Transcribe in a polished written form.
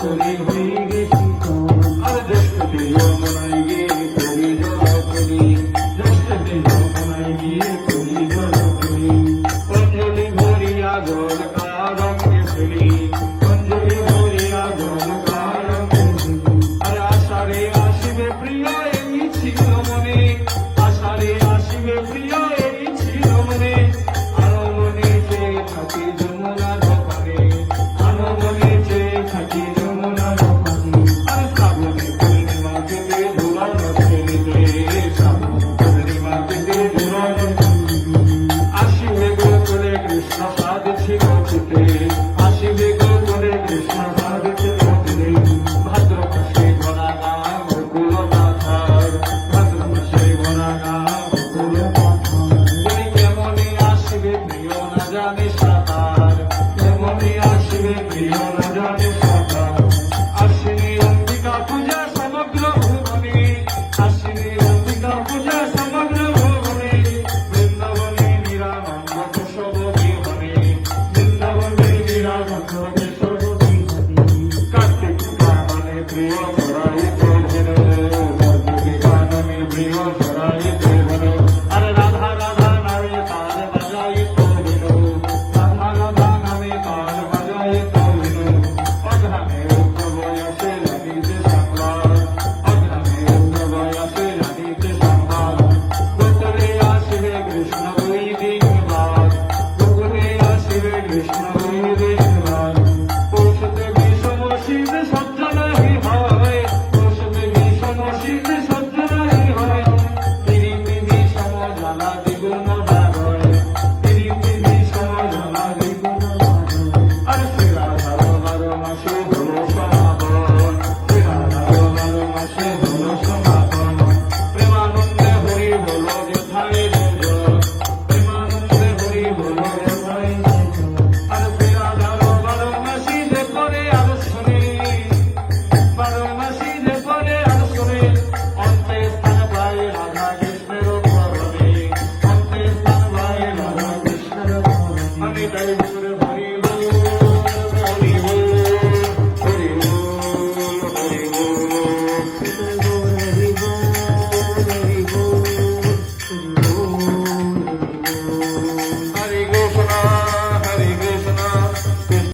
করি হই গে শীতল আর জ্যেষ্ঠতে যমুনায় গিয়ে করি জলপুরি জ্যেষ্ঠতে যমুনায় গিয়ে করি জলপুরি অঞ্জলি ভরিয়া জল কারঙ্গে ফেলি অঞ্জলি ভরিয়া জল কারঙ্গে ফেলি আর আষাঢ়ে আসিবে প্রিয় এই ছিল মনে আষাঢ়ে আসিবে প্রিয় এই ছিল মনে আরো মনে যে থাকি যমুনার ওপারে আরো মনে যে থাকি যমুনার ওপারে আর শ্রাবণী পূর্ণিমা থেকে ঝুলানো ছেলেতে শ্রাবণী পূর্ণিমা থেকে ঝুলানো আসিবে গোকুলে কৃষ্ণ সাধ ছিল চিতে আসিবে গোকুলে কৃষ্ণ সাধ ছিল চিতে ভাদ্র মাসে ঘনা গান গোকুল পাথার ভাদ্র মাসে ঘনা গান গোকুল পাথার তুমি কেমনে আসিবে প্রিয় না জানে সাঁতার কেমনে আসিবে প্রিয় না জানে সাঁতার আসিনি অম্বিকা পূজা সমগ্র ভুবনে আসিনি অম্বিকা পূজা সমগ্র ভুবনে বৃন্দাবনে নিরানন্দ কেশব বিহনে বৃন্দাবনে নিরানন্দ কেশব বিহনে কার্তিক মানে প্রিয়